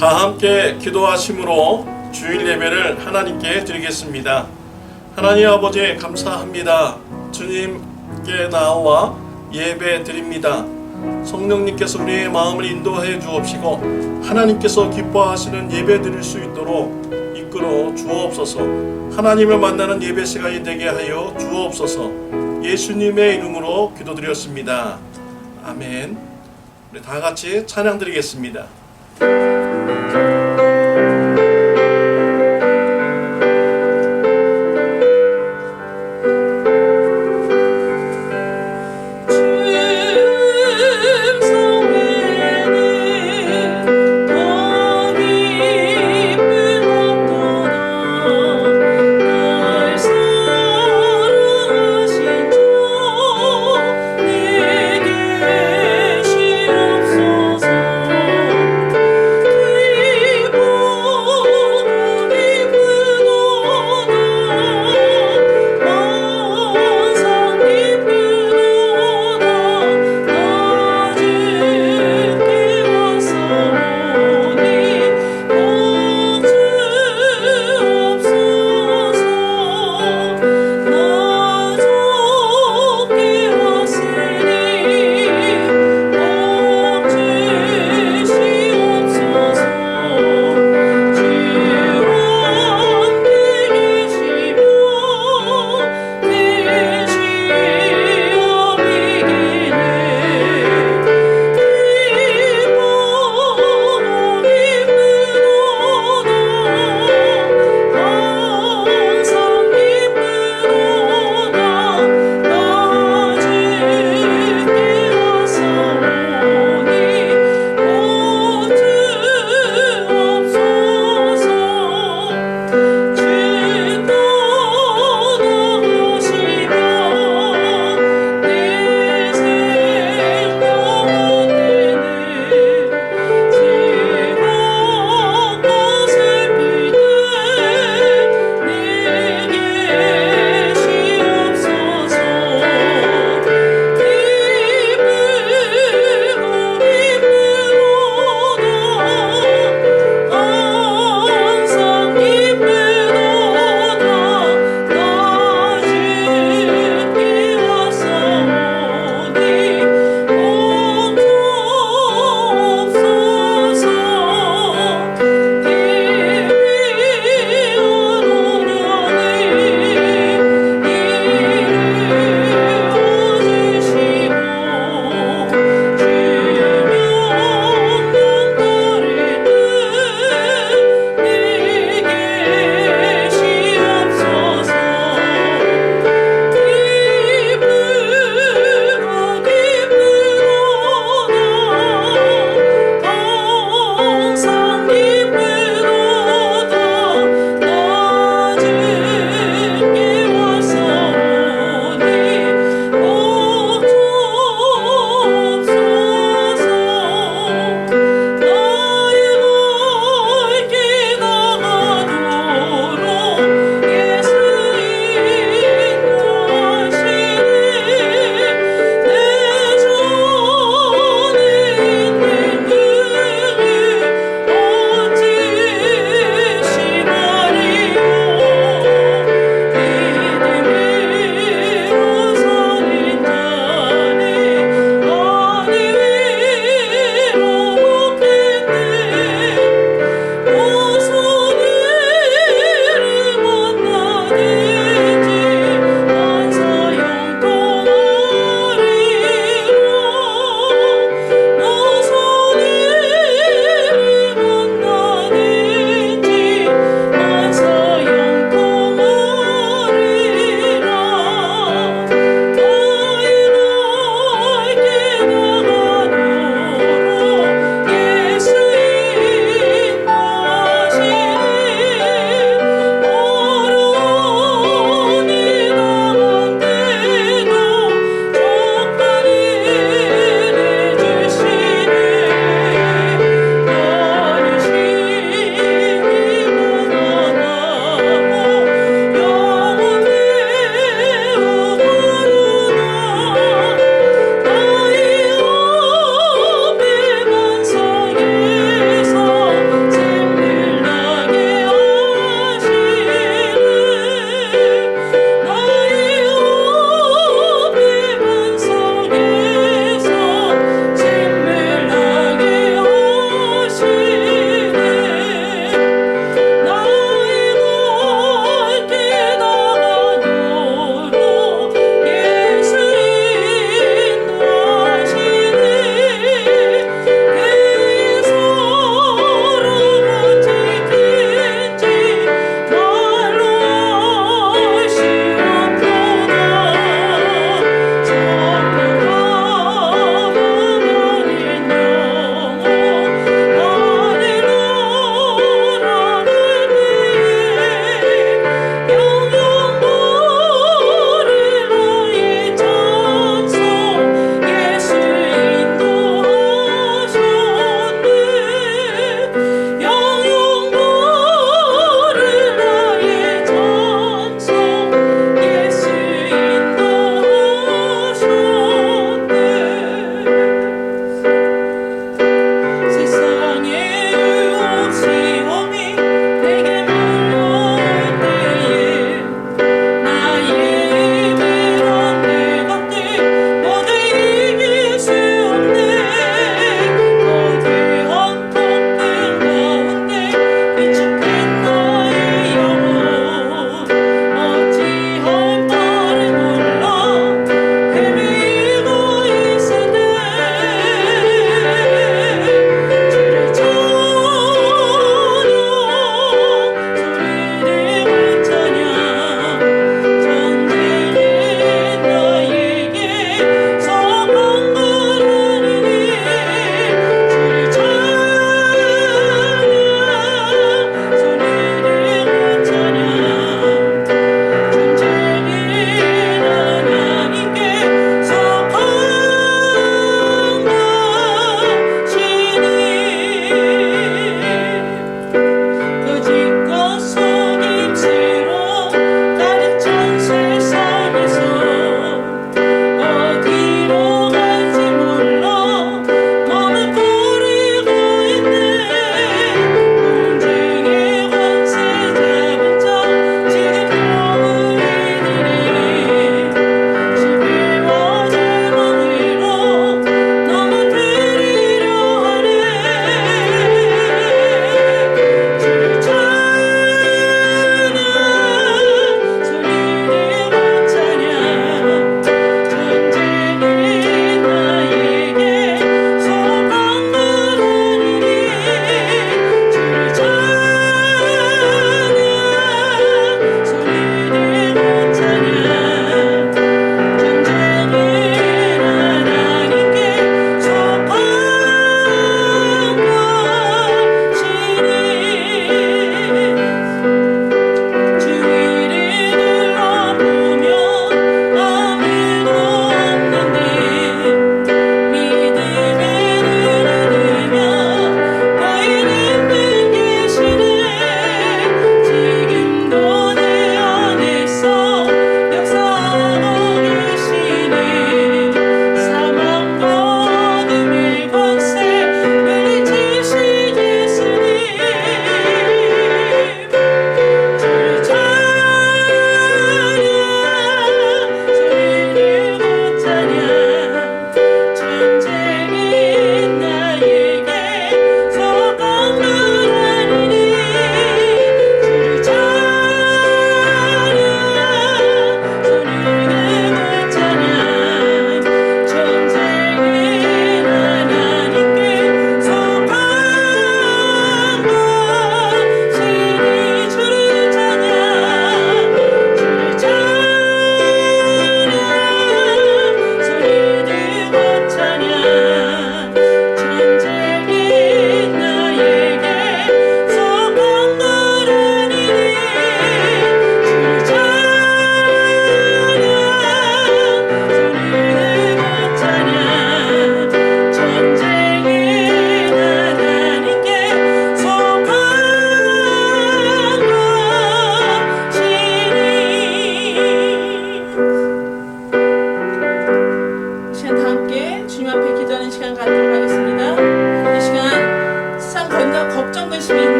다 함께 기도하심으로 주일 예배를 하나님께 드리겠습니다. 하나님 아버지 감사합니다. 주님께 나와 예배 드립니다. 성령님께서 우리의 마음을 인도해 주옵시고 하나님께서 기뻐하시는 예배 드릴 수 있도록 이끌어 주옵소서. 하나님을 만나는 예배 시간이 되게 하여 주옵소서. 예수님의 이름으로 기도드렸습니다. 아멘. 우리 다 같이 찬양 드리겠습니다. 내게 시옵소서.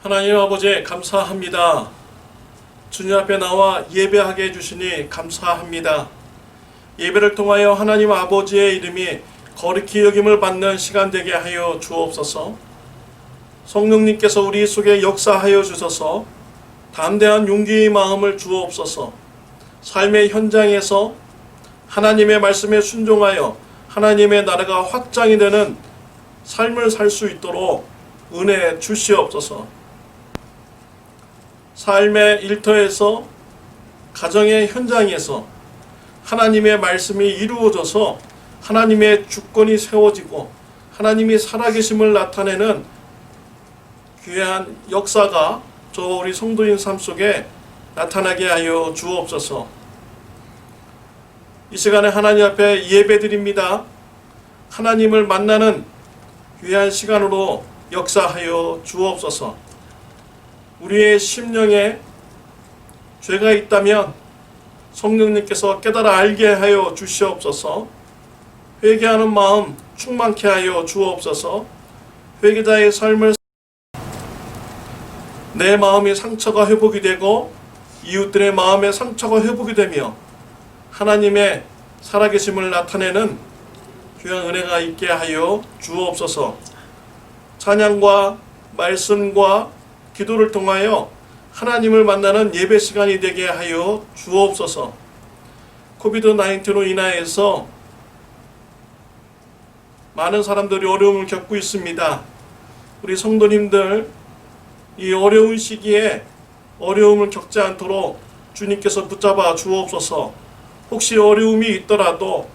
하나님 아버지 감사합니다. 주님 앞에 나와 예배하게 해주시니 감사합니다. 예배를 통하여 하나님 아버지의 이름이 거룩히 여김을 받는 시간 되게 하여 주옵소서. 성령님께서 우리 속에 역사하여 주셔서 담대한 용기의 마음을 주옵소서. 삶의 현장에서 하나님의 말씀에 순종하여 하나님의 나라가 확장이 되는 삶을 살 수 있도록 은혜 주시옵소서. 삶의 일터에서 가정의 현장에서 하나님의 말씀이 이루어져서 하나님의 주권이 세워지고 하나님이 살아계심을 나타내는 귀한 역사가 저 우리 성도인 삶 속에 나타나게 하여 주옵소서. 이 시간에 하나님 앞에 예배드립니다. 하나님을 만나는 귀한 시간으로 역사하여 주옵소서. 우리의 심령에 죄가 있다면 성령님께서 깨달아 알게 하여 주시옵소서. 회개하는 마음 충만케 하여 주옵소서. 회개자의 삶을 내 마음의 상처가 회복이 되고 이웃들의 마음의 상처가 회복이 되며 하나님의 살아계심을 나타내는 귀한 은혜가 있게 하여 주옵소서. 찬양과 말씀과 기도를 통하여 하나님을 만나는 예배 시간이 되게 하여 주옵소서. 코비드-19로 인하여서 많은 사람들이 어려움을 겪고 있습니다. 우리 성도님들 이 어려운 시기에 어려움을 겪지 않도록 주님께서 붙잡아 주옵소서. 혹시 어려움이 있더라도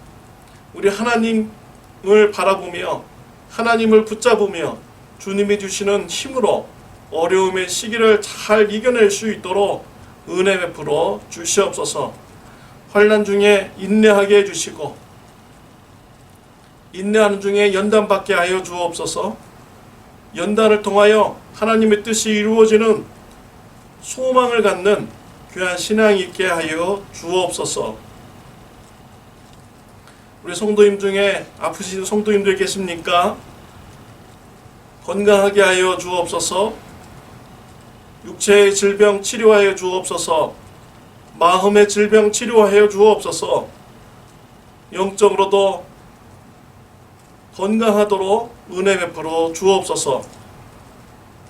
우리 하나님을 바라보며 하나님을 붙잡으며 주님이 주시는 힘으로 어려움의 시기를 잘 이겨낼 수 있도록 은혜 베풀어 주시옵소서. 환난 중에 인내하게 해주시고 인내하는 중에 연단받게 하여 주옵소서. 연단을 통하여 하나님의 뜻이 이루어지는 소망을 갖는 귀한 신앙이 있게 하여 주옵소서. 우리 성도님 중에 아프신 성도님들 계십니까? 건강하게 하여 주옵소서. 육체의 질병 치료하여 주옵소서. 마음의 질병 치료하여 주옵소서. 영적으로도 건강하도록 은혜 베풀어 주옵소서.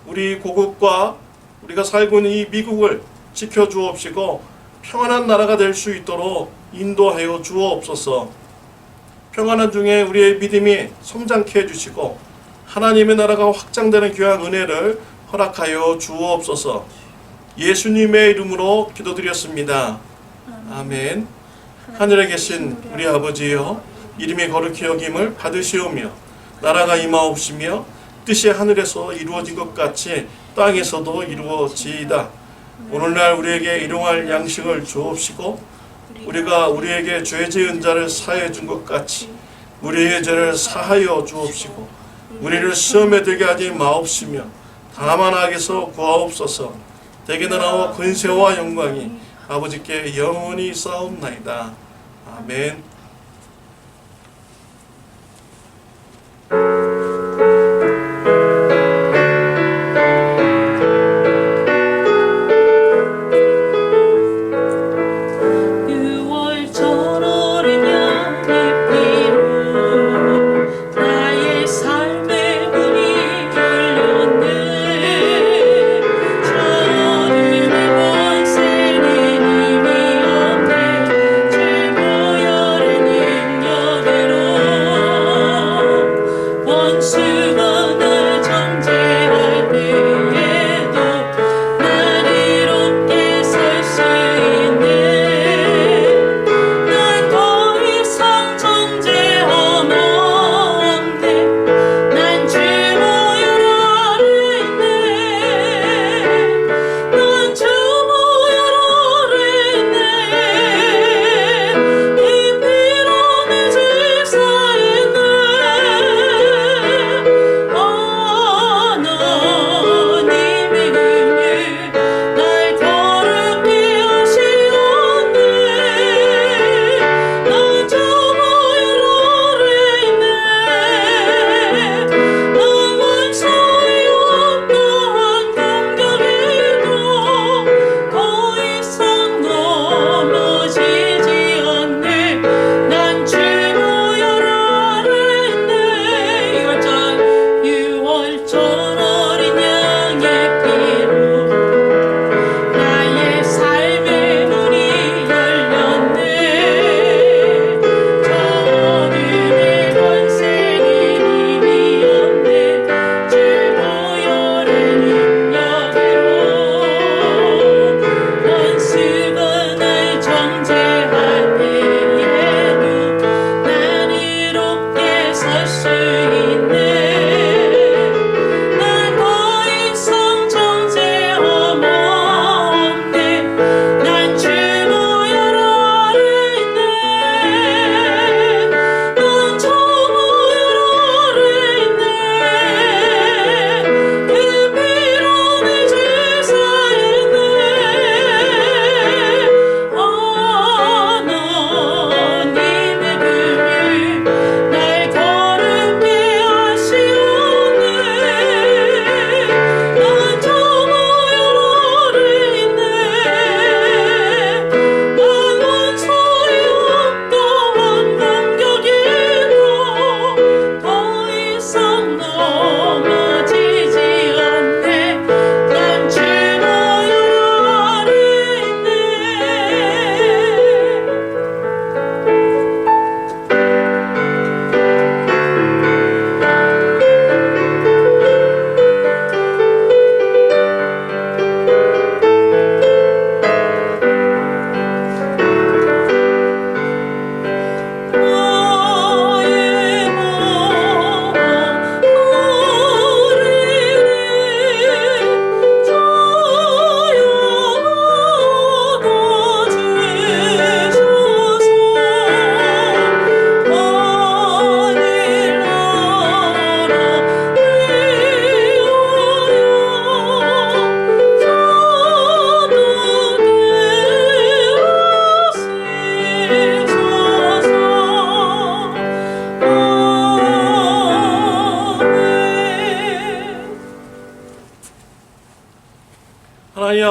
우리 고국과 우리가 살고 있는 이 미국을 지켜주옵시고 평안한 나라가 될 수 있도록 인도하여 주옵소서. 평안한 중에 우리의 믿음이 성장케 해주시고 하나님의 나라가 확장되는 귀한 은혜를 허락하여 주옵소서. 예수님의 이름으로 기도드렸습니다. 아멘. 하늘에 계신 우리 아버지여, 이름이 거룩히 여김을 받으시오며 나라가 임하옵시며 뜻이 하늘에서 이루어진 것 같이 땅에서도 이루어지이다. 오늘날 우리에게 일용할 양식을 주옵시고 우리가 우리에게 죄 지은 자를 사하여 준 것 같이 우리의 죄를 사하여 주옵시고 우리를 시험에 들게 하지 마옵시며 다만 악에서 구하옵소서. 대개 나라와 권세와 영광이 아버지께 영원히 쌓옵나이다. 아멘. 주여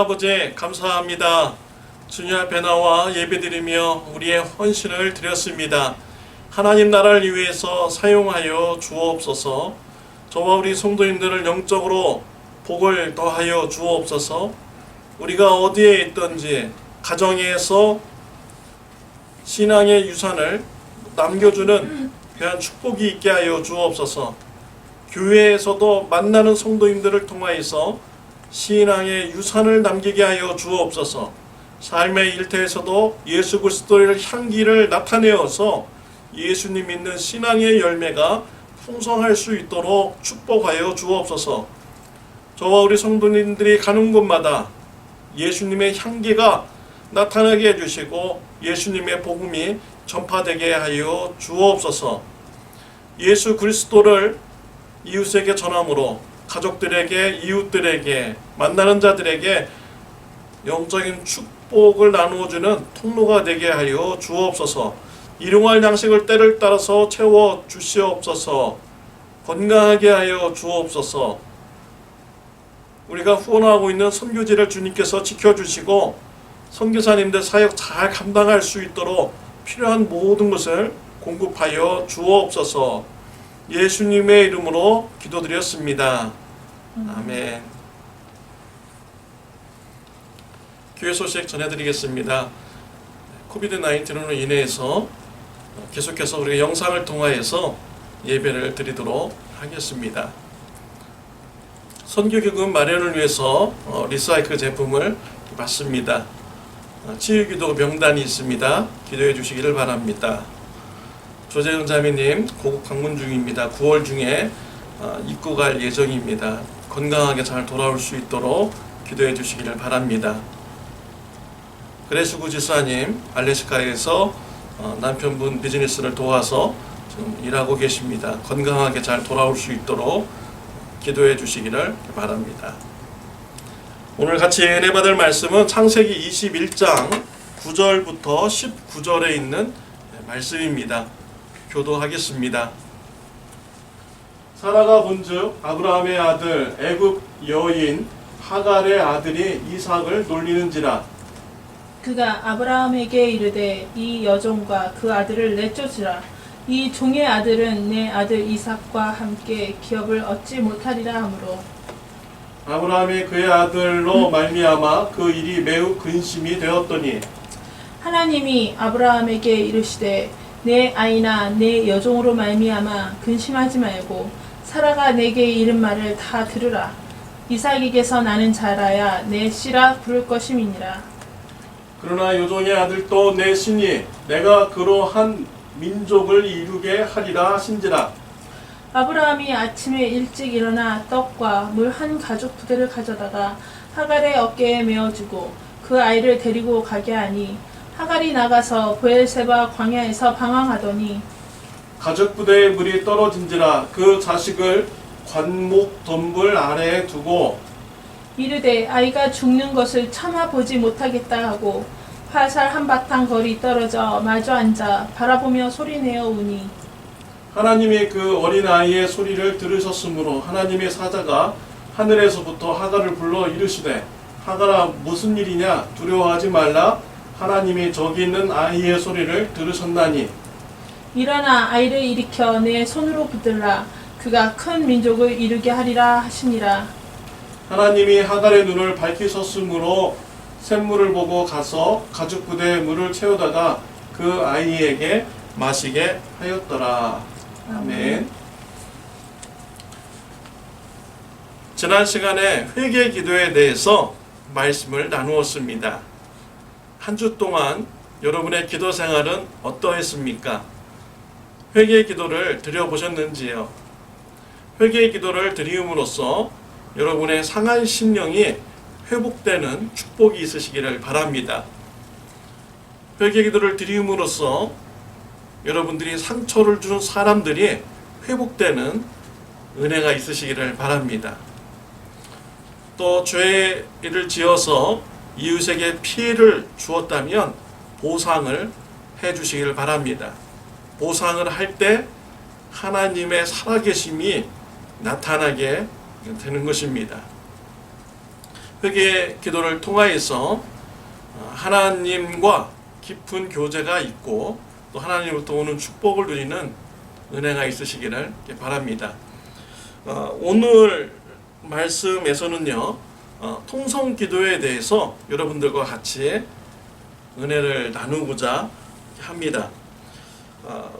아버지 감사합니다. 주님 앞에 나와 예배드리며 우리의 헌신을 드렸습니다. 하나님 나라를 위해서 사용하여 주옵소서. 저와 우리 성도님들을 영적으로 복을 더하여 주옵소서. 우리가 어디에 있든지 가정에서 신앙의 유산을 남겨주는 귀한 축복이 있게 하여 주옵소서. 교회에서도 만나는 성도님들을 통하여서 신앙의 유산을 남기게 하여 주옵소서. 삶의 일터에서도 예수 그리스도의 향기를 나타내어서 예수님 믿는 신앙의 열매가 풍성할 수 있도록 축복하여 주옵소서. 저와 우리 성도님들이 가는 곳마다 예수님의 향기가 나타나게 해주시고 예수님의 복음이 전파되게 하여 주옵소서. 예수 그리스도를 이웃에게 전함으로 가족들에게, 이웃들에게, 만나는 자들에게 영적인 축복을 나누어주는 통로가 되게 하여 주옵소서. 일용할 양식을 때를 따라서 채워 주시옵소서. 건강하게 하여 주옵소서. 우리가 후원하고 있는 선교지를 주님께서 지켜주시고 선교사님들 사역 잘 감당할 수 있도록 필요한 모든 것을 공급하여 주옵소서. 예수님의 이름으로 기도드렸습니다. 아멘. 교회 소식 전해드리겠습니다. 코비드-19로 인해서 계속해서 우리가 영상을 통하여서 예배를 드리도록 하겠습니다. 선교기금 마련을 위해서 리사이클 제품을 받습니다. 치유기도 명단이 있습니다. 기도해 주시기를 바랍니다. 조재훈 자매님 고국 방문 중입니다. 9월 중에 입국할 예정입니다. 건강하게 잘 돌아올 수 있도록 기도해 주시기를 바랍니다. 그레수구 지사님 알래스카에서 남편분 비즈니스를 도와서 지금 일하고 계십니다. 건강하게 잘 돌아올 수 있도록 기도해 주시기를 바랍니다. 오늘 같이 은혜 받을 말씀은 창세기 21장 9절부터 19절에 있는 말씀입니다. 교도하겠습니다. 사라가 본즉 아브라함의 아들 애굽 여인 하갈의 아들이 이삭을 놀리는지라. 그가 아브라함에게 이르되 이 여종과 그 아들을 내쫓으라. 이 종의 아들은 내 아들 이삭과 함께 기업을 얻지 못하리라 하므로 아브라함이 그의 아들로 말미암아 그 일이 매우 근심이 되었더니 하나님이 아브라함에게 이르시되 내 아이나 내 여종으로 말미암아 근심하지 말고 사라가 내게 이른 말을 다 들으라. 이삭에게서 나는 자라야 내 씨라 부를 것임이니라. 그러나 여종의 아들도 내 신이 내가 그로 한 민족을 이루게 하리라 하신지라. 아브라함이 아침에 일찍 일어나 떡과 물 한 가죽 부대를 가져다가 하갈의 어깨에 메어주고 그 아이를 데리고 가게 하니 하갈이 나가서 브엘세바 광야에서 방황하더니 가죽 부대에 물이 떨어진지라. 그 자식을 관목 덤불 아래에 두고 이르되 아이가 죽는 것을 참아 보지 못하겠다 하고 화살 한바탕 거리 떨어져 마주 앉아 바라보며 소리내어 우니 하나님이 그 어린아이의 소리를 들으셨으므로 하나님의 사자가 하늘에서부터 하갈을 불러 이르시되 하갈아 무슨 일이냐 두려워하지 말라. 하나님이 저기 있는 아이의 소리를 들으셨나니 일어나 아이를 일으켜 내 손으로 붙들라. 그가 큰 민족을 이루게 하리라 하시니라. 하나님이 하갈의 눈을 밝히셨으므로 샘물을 보고 가서 가죽 부대에 물을 채우다가 그 아이에게 마시게 하였더라. 아멘. 지난 시간에 회개 기도에 대해서 말씀을 나누었습니다. 한 주 동안 여러분의 기도 생활은 어떠했습니까? 회개 기도를 드려보셨는지요? 회개 기도를 드림으로써 여러분의 상한 심령이 회복되는 축복이 있으시기를 바랍니다. 회개 기도를 드림으로써 여러분들이 상처를 준 사람들이 회복되는 은혜가 있으시기를 바랍니다. 또 죄를 지어서 이웃에게 피해를 주었다면 보상을 해주시기를 바랍니다. 보상을 할 때 하나님의 살아계심이 나타나게 되는 것입니다. 회개 기도를 통하여서 하나님과 깊은 교제가 있고 또 하나님으로부터 오는 축복을 누리는 은혜가 있으시기를 바랍니다. 오늘 말씀에서는요, 통성 기도에 대해서 여러분들과 같이 은혜를 나누고자 합니다.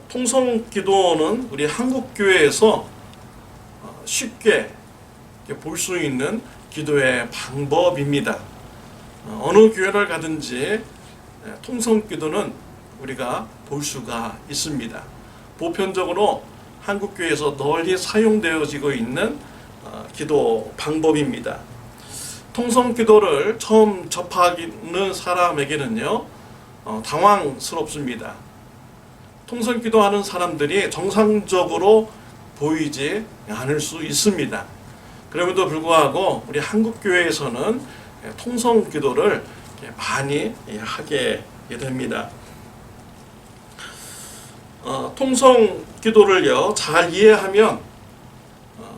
통성 기도는 우리 한국 교회에서 쉽게 볼 수 있는 기도의 방법입니다. 어느 교회를 가든지 통성 기도는 우리가 볼 수가 있습니다. 보편적으로 한국 교회에서 널리 사용되어지고 있는 기도 방법입니다. 통성 기도를 처음 접하는 사람에게는요, 당황스럽습니다. 통성 기도하는 사람들이 정상적으로 보이지 않을 수 있습니다. 그럼에도 불구하고 우리 한국 교회에서는 통성 기도를 많이 하게 됩니다. 통성 기도를요, 잘 이해하면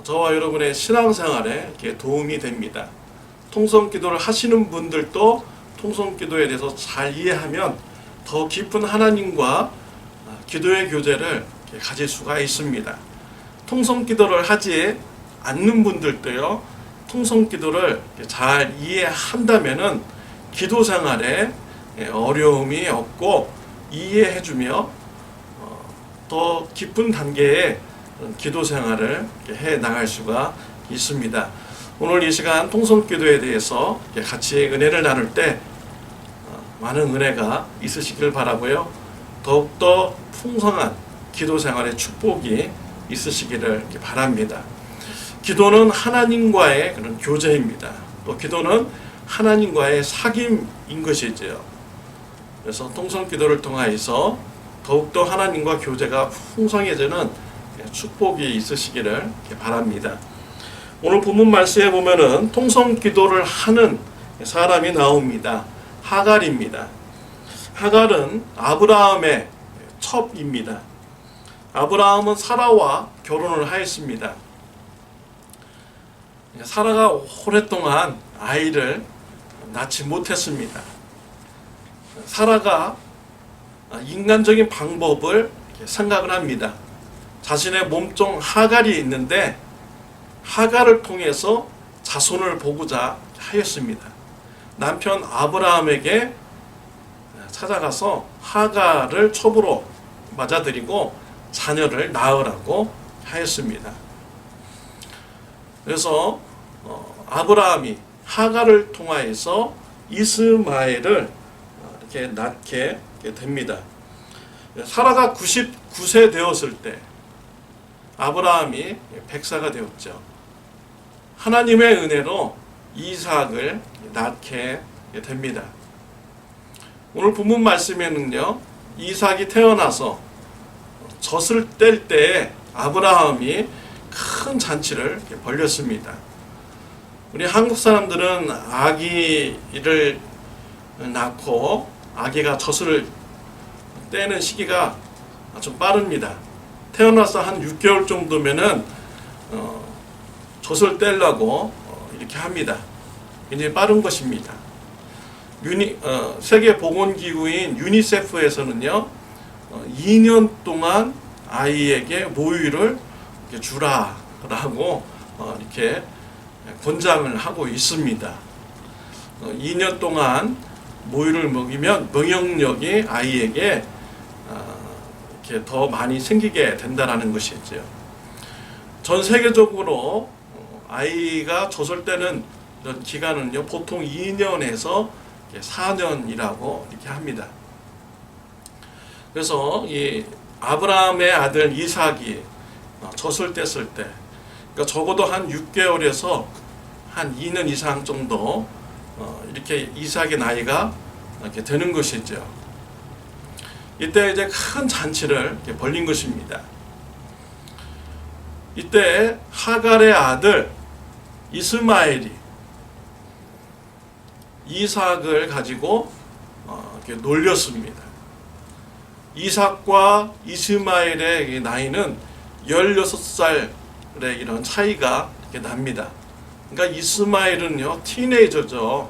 저와 여러분의 신앙생활에 도움이 됩니다. 통성 기도를 하시는 분들도 통성 기도에 대해서 잘 이해하면 더 깊은 하나님과 기도의 교제를 가질 수가 있습니다. 통성 기도를 하지 않는 분들도요, 통성 기도를 잘 이해한다면은 기도 생활에 어려움이 없고 이해해주며 더 깊은 단계의 기도 생활을 해 나갈 수가 있습니다. 오늘 이 시간 통성 기도에 대해서 같이 은혜를 나눌 때 많은 은혜가 있으시길 바라고요. 더욱더 풍성한 기도 생활의 축복이 있으시기를 바랍니다. 기도는 하나님과의 그런 교제입니다. 또 기도는 하나님과의 사귐인 것이지요. 그래서 통성 기도를 통하여서 더욱더 하나님과 교제가 풍성해지는 축복이 있으시기를 바랍니다. 오늘 본문 말씀에 보면은 통성 기도를 하는 사람이 나옵니다. 하갈입니다. 하갈은 아브라함의 첩입니다. 아브라함은 사라와 결혼을 하였습니다. 사라가 오랫동안 아이를 낳지 못했습니다. 사라가 인간적인 방법을 생각을 합니다. 자신의 몸종 하갈이 있는데 하갈을 통해서 자손을 보고자 하였습니다. 남편 아브라함에게 찾아가서 하갈을 첩으로 맞아들이고 자녀를 낳으라고 하였습니다. 그래서 아브라함이 하갈을 통하여서 이스마엘을 이렇게 낳게 됩니다. 사라가 99세 되었을 때 아브라함이 백사가 되었죠. 하나님의 은혜로 이삭을 낳게 됩니다. 오늘 본문 말씀에는요, 이삭이 태어나서 젖을 뗄 때에 아브라함이 큰 잔치를 벌였습니다. 우리 한국 사람들은 아기를 낳고 아기가 젖을 떼는 시기가 좀 빠릅니다. 태어나서 한 6개월 정도면은 젖을 떼려고 이렇게 합니다. 굉장히 빠른 것입니다. 세계보건기구인 유니세프에서는요, 2년 동안 아이에게 모유를 주라라고 이렇게 권장을 하고 있습니다. 2년 동안 모유를 먹이면 명령력이 아이에게 이렇게 더 많이 생기게 된다라는 것이죠. 전 세계적으로 아이가 젖을 때는 이런 기간은요, 보통 2년에서 4년이라고 이렇게 합니다. 그래서 이 아브라함의 아들 이삭이 젖을 뗐을 때, 그러니까 적어도 한 6개월에서 한 2년 이상 정도 이렇게 이삭의 나이가 이렇게 되는 것이죠. 이때 이제 큰 잔치를 이렇게 벌린 것입니다. 이때 하갈의 아들 이스마엘이 이삭을 가지고 이렇게 놀렸습니다. 이삭과 이스마엘의 나이는 16살의 이런 차이가 이렇게 납니다. 그러니까 이스마엘은요 티네이저죠.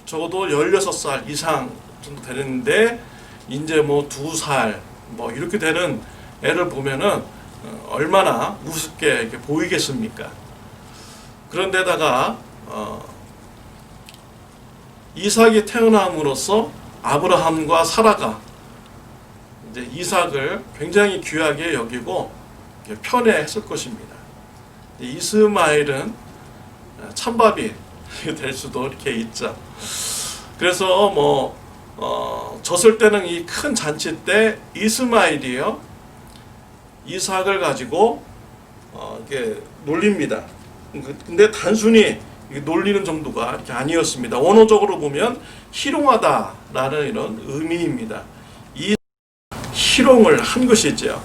적어도 16살 이상 정도 되는데 이제 뭐 2살 뭐 이렇게 되는 애를 보면은 얼마나 우습게 이렇게 보이겠습니까? 그런데다가 이삭이 태어남으로써 아브라함과 사라가 이제 이삭을 굉장히 귀하게 여기고 편애했을 것입니다. 이스마엘은 찬밥이 될 수도 이렇게 있죠. 그래서 졌을 때는 이 큰 잔치 때 이스마엘이요 이삭을 가지고 이렇게 놀립니다. 근데 단순히 놀리는 정도가 이렇게 아니었습니다. 원어적으로 보면 희롱하다라는 이런 의미입니다. 이 희롱을 한 것이죠.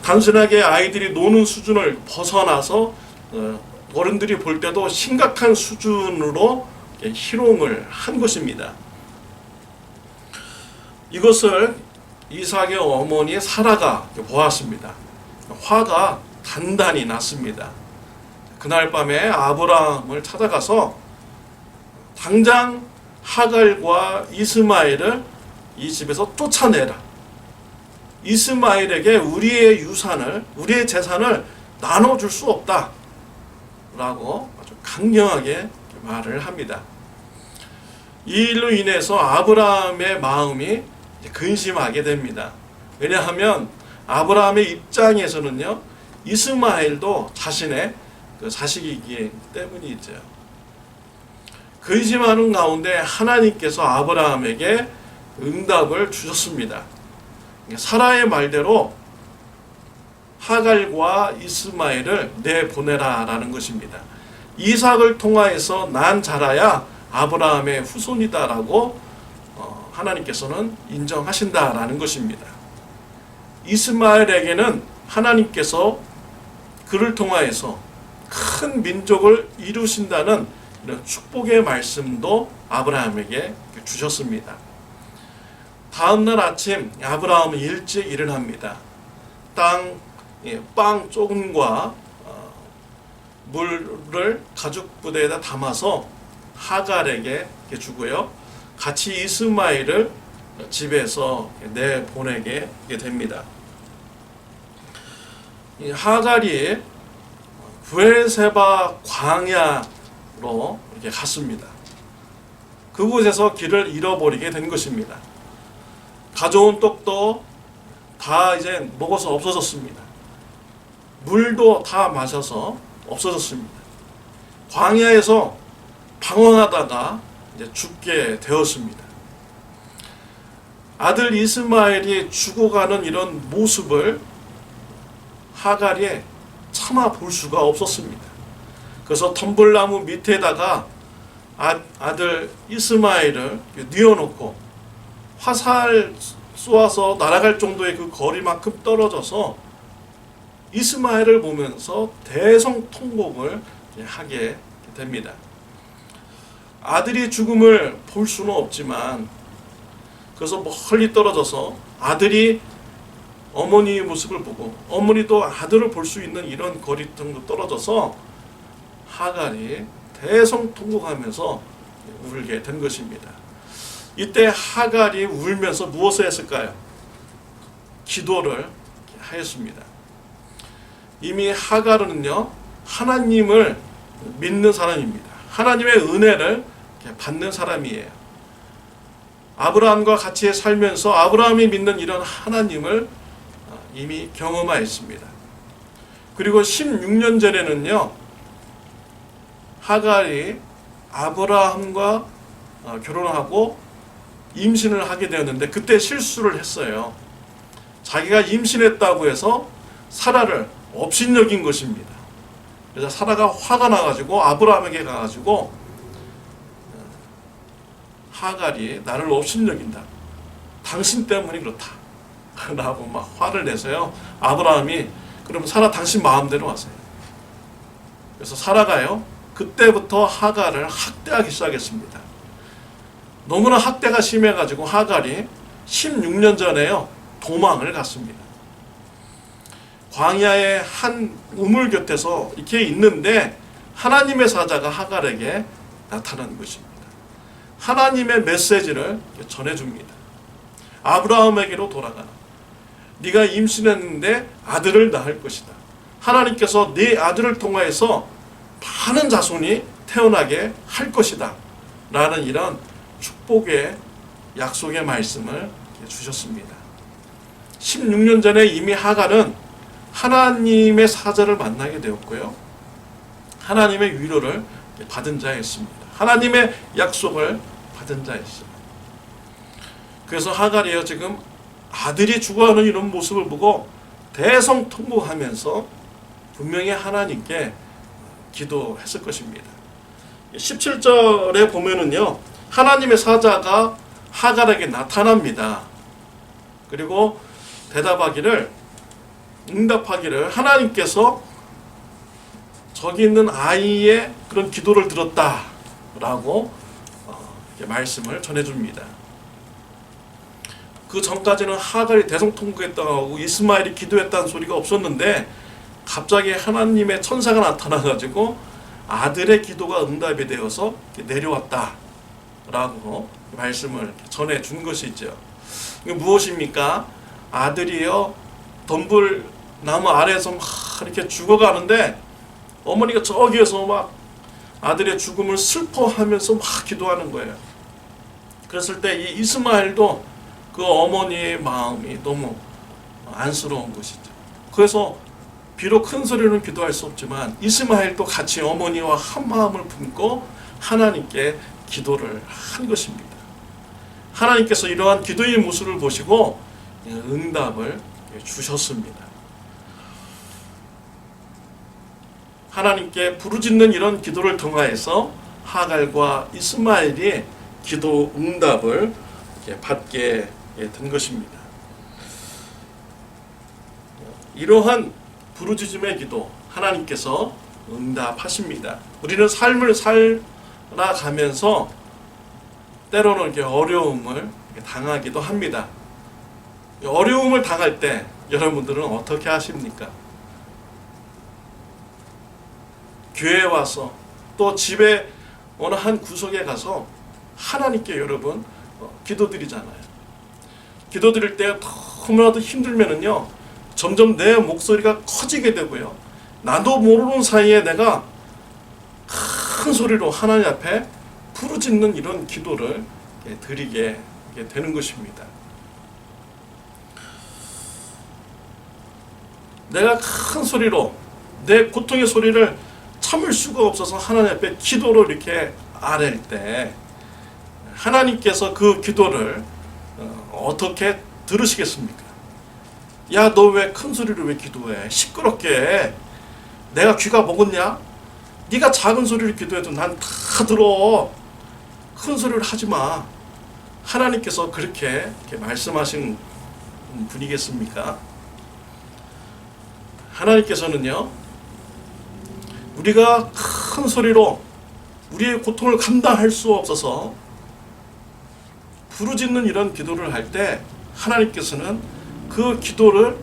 단순하게 아이들이 노는 수준을 벗어나서 어른들이 볼 때도 심각한 수준으로 희롱을 한 것입니다. 이것을 이삭의 어머니 사라가 보았습니다. 화가 단단히 났습니다. 그날 밤에 아브라함을 찾아가서 당장 하갈과 이스마엘을 이 집에서 쫓아내라. 이스마엘에게 우리의 유산을, 우리의 재산을 나눠줄 수 없다. 라고 아주 강경하게 말을 합니다. 이 일로 인해서 아브라함의 마음이 근심하게 됩니다. 왜냐하면 아브라함의 입장에서는요, 이스마엘도 자신의 그 자식이기 때문이죠. 근심하는 가운데 하나님께서 아브라함에게 응답을 주셨습니다. 사라의 말대로 하갈과 이스마엘을 내보내라 라는 것입니다. 이삭을 통하여서 난 자라야 아브라함의 후손이다 라고 하나님께서는 인정하신다라는 것입니다. 이스마엘에게는 하나님께서 그를 통하여서 큰 민족을 이루신다는 이런 축복의 말씀도 아브라함에게 주셨습니다. 다음날 아침 아브라함은 일찍 일어납니다. 빵 조금과 물을 가죽 부대에다 담아서 하갈에게 주고요. 같이 이스마엘을 집에서 내보내게 됩니다. 이 하갈이 브엘세바 광야로 이렇게 갔습니다. 그곳에서 길을 잃어버리게 된 것입니다. 가져온 떡도 다 이제 먹어서 없어졌습니다. 물도 다 마셔서 없어졌습니다. 광야에서 방황하다가 이제 죽게 되었습니다. 아들 이스마엘이 죽어가는 이런 모습을 하갈이 차마 볼 수가 없었습니다. 그래서 덤불나무 밑에다가 아들 이스마엘을 뉘어놓고 화살 쏘아서 날아갈 정도의 그 거리만큼 떨어져서 이스마엘을 보면서 대성통곡을 하게 됩니다. 아들이 죽음을 볼 수는 없지만 그래서 멀리 떨어져서 아들이 어머니의 모습을 보고 어머니도 아들을 볼 수 있는 이런 거리 정도 떨어져서 하갈이 대성통곡하면서 울게 된 것입니다. 이때 하갈이 울면서 무엇을 했을까요? 기도를 하였습니다. 이미 하갈은요 하나님을 믿는 사람입니다. 하나님의 은혜를 받는 사람이에요. 아브라함과 같이 살면서 아브라함이 믿는 이런 하나님을 이미 경험하였습니다. 그리고 16년 전에는요 하갈이 아브라함과 결혼하고 임신을 하게 되었는데 그때 실수를 했어요. 자기가 임신했다고 해서 사라를 업신여긴 것입니다. 그래서 사라가 화가 나가지고 아브라함에게 가가지고 하갈이 나를 업신여긴다. 당신 때문이 그렇다. 라고 막 화를 내서요. 아브라함이 그럼 사라 당신 마음대로 하세요. 그래서 사라가요. 그때부터 하갈을 학대하기 시작했습니다. 너무나 학대가 심해가지고 하갈이 16년 전에요. 도망을 갔습니다. 광야의 한 우물 곁에서 이렇게 있는데 하나님의 사자가 하갈에게 나타난 것입니다. 하나님의 메시지를 전해줍니다. 아브라함에게로 돌아가라. 네가 임신했는데 아들을 낳을 것이다. 하나님께서 네 아들을 통하여서 많은 자손이 태어나게 할 것이다. 라는 이런 축복의 약속의 말씀을 주셨습니다. 16년 전에 이미 하갈은 하나님의 사자를 만나게 되었고요. 하나님의 위로를 받은 자였습니다. 하나님의 약속을 받은 자였습니다. 그래서 하갈이요, 지금 아들이 죽어가는 이런 모습을 보고 대성통곡하면서 분명히 하나님께 기도했을 것입니다. 17절에 보면은요, 하나님의 사자가 하갈에게 나타납니다. 그리고 응답하기를 하나님께서 저기 있는 아이의 그런 기도를 들었다라고 말씀을 전해줍니다. 그 전까지는 하갈이 대성통곡했다고 하고 이스마엘이 기도했다는 소리가 없었는데 갑자기 하나님의 천사가 나타나가지고 아들의 기도가 응답이 되어서 내려왔다라고 말씀을 전해준 것이죠. 이게 무엇입니까? 아들이요, 덤불나무 아래에서 막 이렇게 죽어가는데 어머니가 저기에서 막 아들의 죽음을 슬퍼하면서 막 기도하는 거예요. 그랬을 때 이 이스마엘도 그 어머니의 마음이 너무 안쓰러운 것이죠. 그래서 비록 큰 소리로는 기도할 수 없지만 이스마엘도 같이 어머니와 한 마음을 품고 하나님께 기도를 한 것입니다. 하나님께서 이러한 기도의 모습을 보시고 응답을 주셨습니다. 하나님께 부르짖는 이런 기도를 통하여서 하갈과 이스마엘이 기도 응답을 받게 된 것입니다. 이러한 부르짖음의 기도 하나님께서 응답하십니다. 우리는 삶을 살아가면서 때로는 이렇게 어려움을 당하기도 합니다. 어려움을 당할 때 여러분들은 어떻게 하십니까? 교회에 와서 또 집에 어느 한 구석에 가서 하나님께 여러분 기도드리잖아요. 기도드릴 때 너무나도 힘들면은요, 점점 내 목소리가 커지게 되고요, 나도 모르는 사이에 내가 큰 소리로 하나님 앞에 부르짖는 이런 기도를 드리게 되는 것입니다. 내가 큰 소리로 내 고통의 소리를 참을 수가 없어서 하나님 앞에 기도로 이렇게 아랠 때 하나님께서 그 기도를 어떻게 들으시겠습니까? 야, 너 왜 큰 소리로 왜 기도해? 시끄럽게. 내가 귀가 먹었냐? 네가 작은 소리를 기도해도 난 다 들어. 큰 소리를 하지 마. 하나님께서 그렇게 말씀하신 분이겠습니까? 하나님께서는요, 우리가 큰 소리로 우리의 고통을 감당할 수 없어서 부르짖는 이런 기도를 할 때 하나님께서는 그 기도를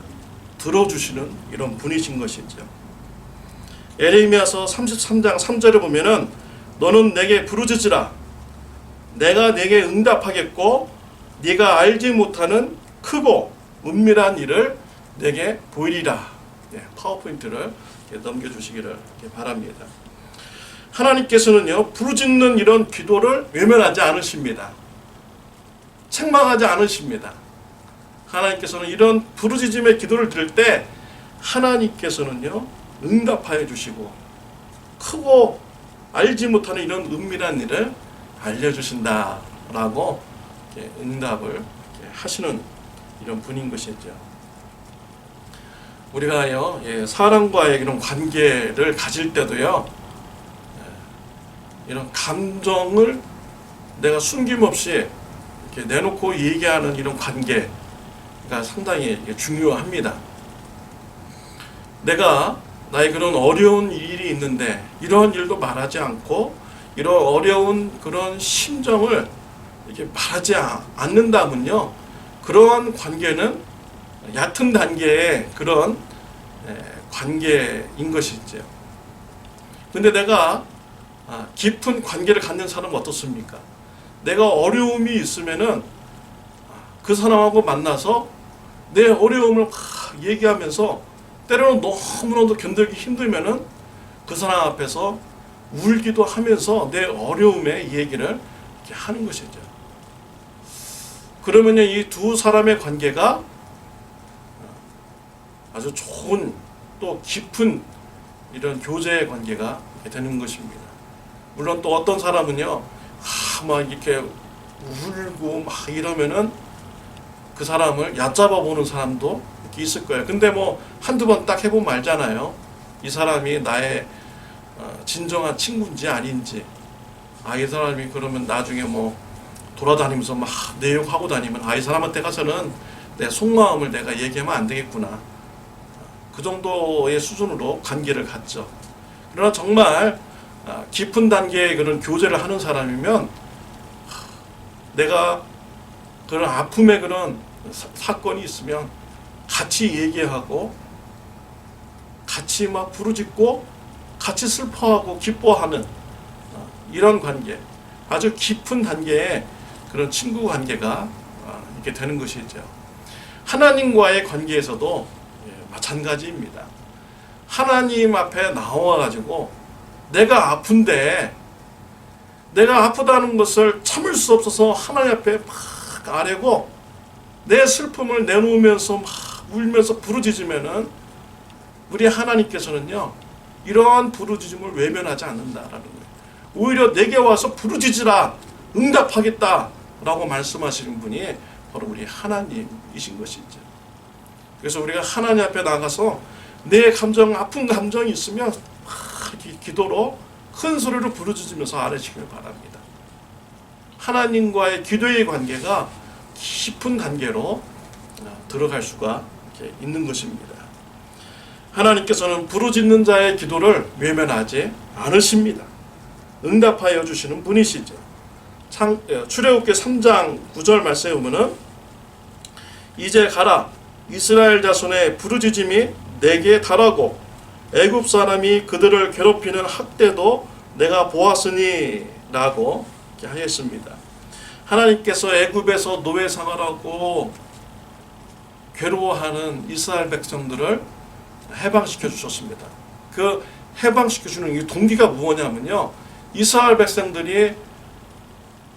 들어주시는 이런 분이신 것이죠. 에레미야서 33장 3절에 보면은 너는 내게 부르짖으라. 내가 내게 응답하겠고 네가 알지 못하는 크고 은밀한 일을 내게 보이리라. 파워포인트를 넘겨주시기를 바랍니다. 하나님께서는요, 부르짖는 이런 기도를 외면하지 않으십니다. 책망하지 않으십니다. 하나님께서는 이런 부르짖음의 기도를 들을 때 하나님께서는요, 응답하여 주시고 크고 알지 못하는 이런 은밀한 일을 알려주신다라고 응답을 하시는 이런 분인 것이죠. 우리가요, 사람과의 이런 관계를 가질 때도요, 이런 감정을 내가 숨김없이 이렇게 내놓고 얘기하는 이런 관계가 상당히 중요합니다. 내가 나의 그런 어려운 일이 있는데 이러한 일도 말하지 않고 이런 어려운 그런 심정을 이렇게 말하지 않는다면요, 그러한 관계는 얕은 단계의 그런 관계인 것이죠. 근데 내가 깊은 관계를 갖는 사람은 어떻습니까? 내가 어려움이 있으면은 그 사람하고 만나서 내 어려움을 막 얘기하면서 때로는 너무나도 견디기 힘들면은 그 사람 앞에서 울기도 하면서 내 어려움의 얘기를 이렇게 하는 것이죠. 그러면요, 이 두 사람의 관계가 아주 좋은 또 깊은 이런 교제의 관계가 되는 것입니다. 물론 또 어떤 사람은요, 막 이렇게 울고 막 이러면은 그 사람을 얕잡아 보는 사람도 이렇게 있을 거예요. 근데 뭐 한두 번 딱 해보면 알잖아요. 이 사람이 나의 진정한 친구인지 아닌지. 이 사람이 그러면 나중에 뭐 돌아다니면서 막 내용하고 다니면 이 사람한테 가서는 내 속마음을 내가 얘기하면 안 되겠구나. 그 정도의 수준으로 관계를 갖죠. 그러나 정말 깊은 단계의 그런 교제를 하는 사람이면 내가 그런 아픔의 그런 사건이 있으면 같이 얘기하고 같이 막 부르짖고 같이 슬퍼하고 기뻐하는 이런 관계, 아주 깊은 단계의 그런 친구 관계가 이렇게 되는 것이죠. 하나님과의 관계에서도 마찬가지입니다. 하나님 앞에 나와가지고 내가 아픈데 내가 아프다는 것을 참을 수 없어서 하나님 앞에 막 아뢰고 내 슬픔을 내놓으면서 막 울면서 부르짖으면은 우리 하나님께서는요, 이러한 부르짖음을 외면하지 않는다라는 거예요. 오히려 내게 와서 부르짖으라, 응답하겠다라고 말씀하시는 분이 바로 우리 하나님이신 것이죠. 그래서 우리가 하나님 앞에 나가서 내 감정, 아픈 감정이 있으면 기도로 큰 소리로 부르짖으면서 아뢰시길 바랍니다. 하나님과의 기도의 관계가 깊은 단계로 들어갈 수가 있는 것입니다. 하나님께서는 부르짖는 자의 기도를 외면하지 않으십니다. 응답하여 주시는 분이시죠. 출애굽기 3장 9절 말씀에 보면은 이제 가라, 이스라엘 자손의 부르짖음이 내게 달하고 애굽 사람이 그들을 괴롭히는 학대도 내가 보았으니 라고 하였습니다. 하나님께서 애굽에서 노예 생활하고 괴로워하는 이스라엘 백성들을 해방시켜 주셨습니다. 그 해방시켜 주는 이 동기가 무엇냐면요, 이스라엘 백성들이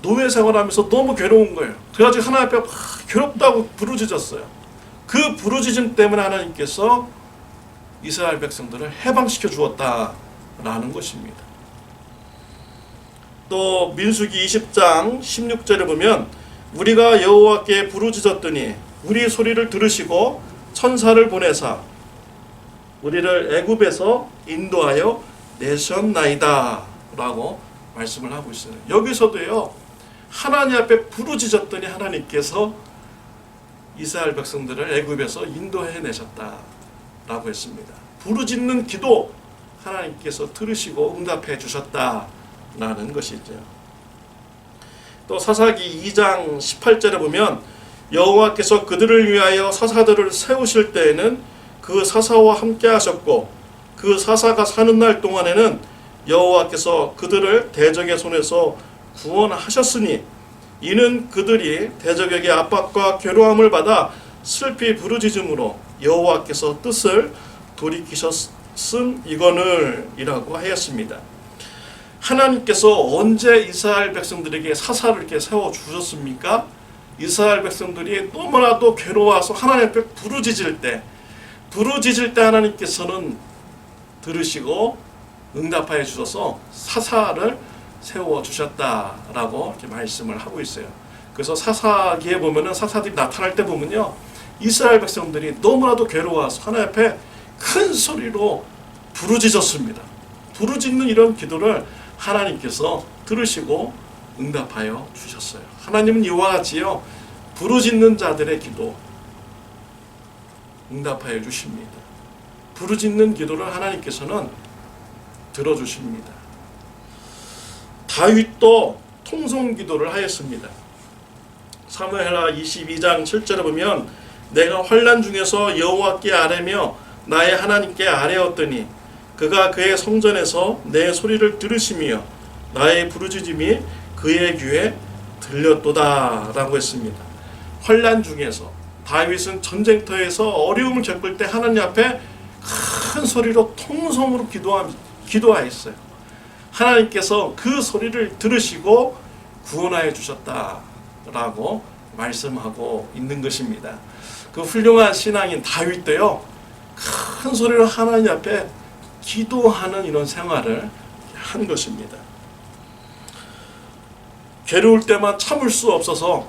노예 생활하면서 너무 괴로운 거예요. 그래가지고 하나님 앞에 괴롭다고 부르짖었어요. 그 부르짖음 때문에 하나님께서 이스라엘 백성들을 해방시켜 주었다라는 것입니다. 또 민수기 20장 16절에 보면 우리가 여호와께 부르짖었더니 우리 소리를 들으시고 천사를 보내사 우리를 애굽에서 인도하여 내셨나이다 라고 말씀을 하고 있어요. 여기서도요, 하나님 앞에 부르짖었더니 하나님께서 이스라엘 백성들을 애굽에서 인도해 내셨다 라고 했습니다. 부르짖는 기도 하나님께서 들으시고 응답해 주셨다라는 것이죠. 또 사사기 2장 18절에 보면 여호와께서 그들을 위하여 사사들을 세우실 때에는 그 사사와 함께 하셨고 그 사사가 사는 날 동안에는 여호와께서 그들을 대적의 손에서 구원하셨으니 이는 그들이 대적에게 압박과 괴로움을 받아 슬피 부르짖음으로 여호와께서 뜻을 돌이키셨음이거늘이라고 하였습니다. 하나님께서 언제 이스라엘 백성들에게 사사를 이렇게 세워 주셨습니까? 이스라엘 백성들이 너무나도 괴로워서 하나님 앞에 부르짖을 때 하나님께서는 들으시고 응답하여 주셔서 사사를 세워 주셨다라고 이렇게 말씀을 하고 있어요. 그래서 사사기에 보면은 사사들이 나타날 때 보면요, 이스라엘 백성들이 너무나도 괴로워서 하나님 앞에 큰 소리로 부르짖었습니다. 부르짖는 이런 기도를 하나님께서 들으시고 응답하여 주셨어요. 하나님은 이와 같이요, 부르짖는 자들의 기도 응답하여 주십니다. 부르짖는 기도를 하나님께서는 들어주십니다. 다윗도 통성 기도를 하였습니다. 사무엘하 22장 7절에 보면 내가 환난 중에서 여호와께 아뢰며 나의 하나님께 아뢰었더니 그가 그의 성전에서 내 소리를 들으시며 나의 부르짖음이 그의 귀에 들렸도다 라고 했습니다. 환난 중에서 다윗은 전쟁터에서 어려움을 겪을 때 하나님 앞에 큰 소리로 통성으로 기도하였어요. 하나님께서 그 소리를 들으시고 구원하여 주셨다라고 말씀하고 있는 것입니다. 그 훌륭한 신앙인 다윗도요, 큰 소리로 하나님 앞에 기도하는 이런 생활을 한 것입니다. 괴로울 때만 참을 수 없어서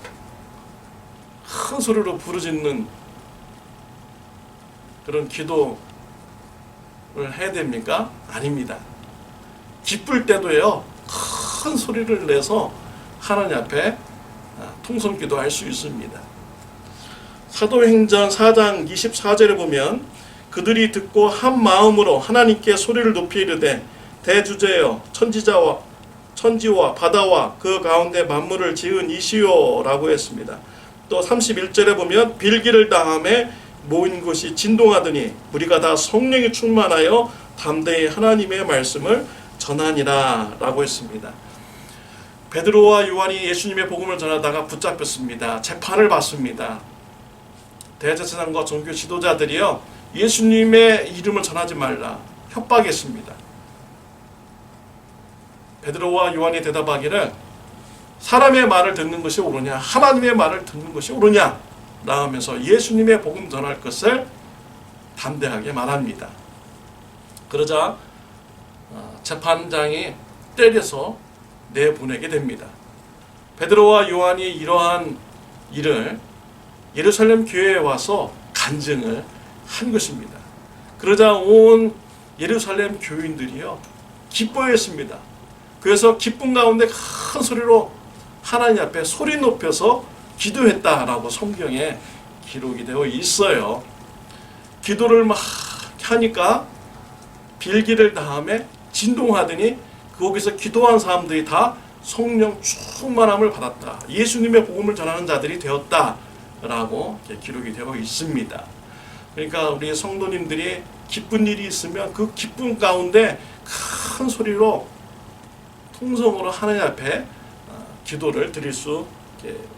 큰 소리로 부르짖는 그런 기도를 해야 됩니까? 아닙니다. 기쁠 때도요, 큰 소리를 내서 하나님 앞에 통성 기도할 수 있습니다. 사도행전 4장 24절에 보면 그들이 듣고 한 마음으로 하나님께 소리를 높이 이르되 대주제여 천지와 바다와 그 가운데 만물을 지은 이시요 라고 했습니다. 또 31절에 보면 빌기를 당함에 모인 곳이 진동하더니 우리가 다 성령이 충만하여 담대히 하나님의 말씀을 전하니라 라고 했습니다. 베드로와 요한이 예수님의 복음을 전하다가 붙잡혔습니다. 재판을 받습니다. 대제사장과 종교 지도자들이요, 예수님의 이름을 전하지 말라 협박했습니다. 베드로와 요한이 대답하기를 사람의 말을 듣는 것이 옳으냐 하나님의 말을 듣는 것이 옳으냐 라면서 예수님의 복음 전할 것을 담대하게 말합니다. 그러자 재판장이 때려서 내보내게 됩니다. 베드로와 요한이 이러한 일을 예루살렘 교회에 와서 간증을 한 것입니다. 그러자 온 예루살렘 교인들이요 기뻐했습니다. 그래서 기쁨 가운데 큰 소리로 하나님 앞에 소리 높여서 기도했다라고 성경에 기록이 되어 있어요. 기도를 막 하니까 빌기를 다음에 진동하더니 거기서 기도한 사람들이 다 성령 충만함을 받았다. 예수님의 복음을 전하는 자들이 되었다라고 기록이 되어 있습니다. 그러니까 우리 성도님들이 기쁜 일이 있으면 그 기쁨 가운데 큰 소리로 통성으로 하나님 앞에 기도를 드릴 수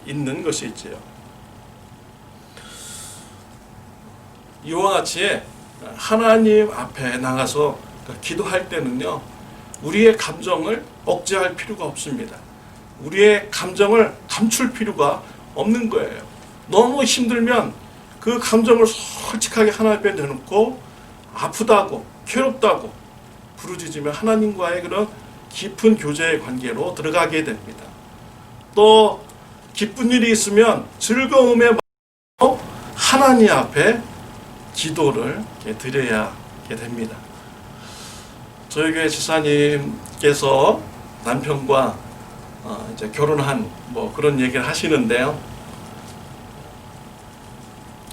있는 것이 있지요. 이와 같이 하나님 앞에 나가서 기도할 때는요, 우리의 감정을 억제할 필요가 없습니다. 우리의 감정을 감출 필요가 없는 거예요. 너무 힘들면 그 감정을 솔직하게 하나님 앞에 내놓고 아프다고 괴롭다고 부르짖으며 하나님과의 그런 깊은 교제의 관계로 들어가게 됩니다. 또 기쁜 일이 있으면 즐거움의 마음으로 하나님 앞에 기도를 드려야 됩니다. 저희 교회 지사님께서 남편과 이제 결혼한 그런 얘기를 하시는데요.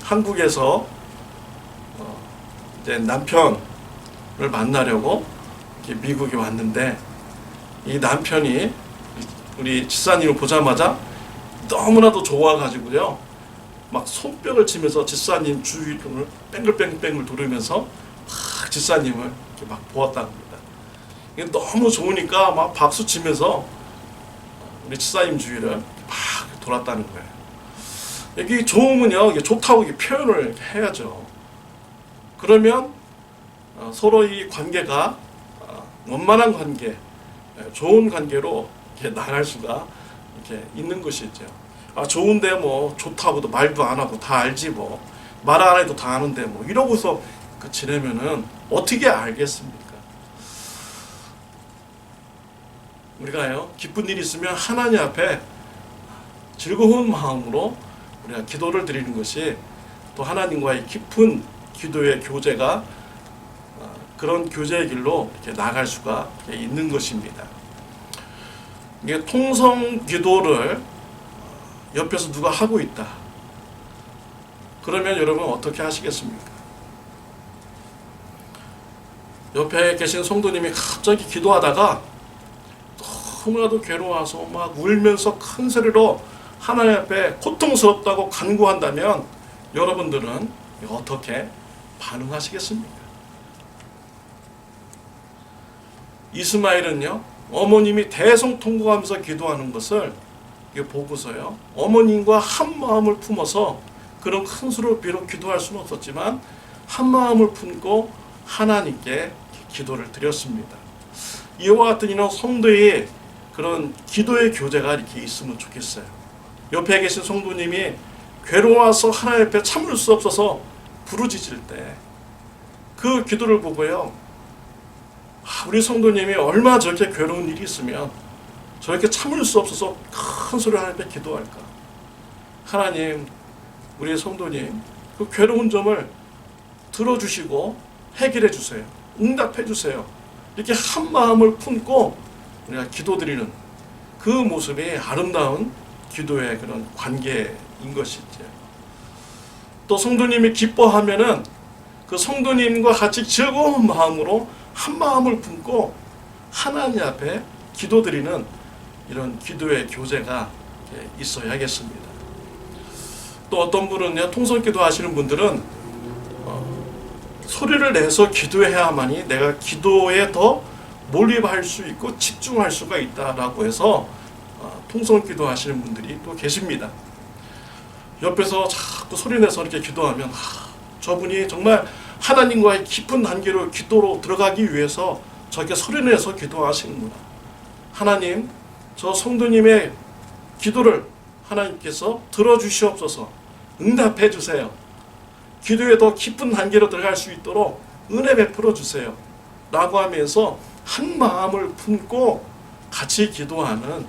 한국에서 이제 남편을 만나려고 미국에 왔는데 이 남편이 우리 지사님을 보자마자 너무나도 좋아가지고요, 막 손뼉을 치면서 지사님 주위를 뺑글뺑글 돌으면서 막 지사님을 이렇게 막 보았다고 합니다. 이게 너무 좋으니까 막 박수 치면서 우리 지사님 주위를 막 돌았다는 거예요. 이게 좋으면요, 이게 좋다고 이렇게 표현을 해야죠. 그러면 서로 이 관계가 원만한 관계, 좋은 관계로 이렇게 나갈 수가 이렇게 있는 것이죠. 좋은데 좋다고도 말도 안 하고 다 알지 말 안 해도 다 아는데 이러고서 지내면은 어떻게 알겠습니까? 우리가요, 기쁜 일이 있으면 하나님 앞에 즐거운 마음으로 우리가 기도를 드리는 것이 또 하나님과의 깊은 기도의 교제가 그런 교제의 길로 이렇게 나갈 수가 있는 것입니다. 이게 통성 기도를 옆에서 누가 하고 있다. 그러면 여러분 어떻게 하시겠습니까? 옆에 계신 성도님이 갑자기 기도하다가 너무나도 괴로워서 막 울면서 큰 소리로 하나님 앞에 고통스럽다고 간구한다면 여러분들은 어떻게 반응하시겠습니까? 이스마엘은요, 어머님이 대성통곡하면서 기도하는 것을 보고서요, 어머님과 한 마음을 품어서 그런 큰 수로 비록 기도할 수는 없었지만 한 마음을 품고 하나님께 기도를 드렸습니다. 이와 같은 이런 성도의 그런 기도의 교제가 이렇게 있으면 좋겠어요. 옆에 계신 성도님이 괴로워서 하나님 앞에 참을 수 없어서 부르짖을 때 그 기도를 보고요, 우리 성도님이 얼마나 저렇게 괴로운 일이 있으면 저렇게 참을 수 없어서 큰 소리로 하나님 앞에 기도할까. 하나님, 우리 성도님 그 괴로운 점을 들어주시고 해결해 주세요. 응답해 주세요. 이렇게 한 마음을 품고 우리가 기도드리는 그 모습이 아름다운 기도의 그런 관계인 것이죠. 또 성도님이 기뻐하면은 그 성도님과 같이 즐거운 마음으로 한 마음을 품고 하나님 앞에 기도드리는 이런 기도의 교제가 있어야겠습니다. 또 어떤 분은요, 통성기도 하시는 분들은 소리를 내서 기도해야만이 내가 기도에 더 몰입할 수 있고 집중할 수가 있다라고 해서 통성기도 하시는 분들이 또 계십니다. 옆에서 자꾸 소리 내서 이렇게 기도하면 저분이 정말 하나님과의 깊은 단계로 기도로 들어가기 위해서 저렇게 소리 내서 기도하시는구나. 하나님, 저 성도님의 기도를 하나님께서 들어주시옵소서. 응답해 주세요. 기도에 더 깊은 단계로 들어갈 수 있도록 은혜 베풀어 주세요. 라고 하면서 한 마음을 품고 같이 기도하는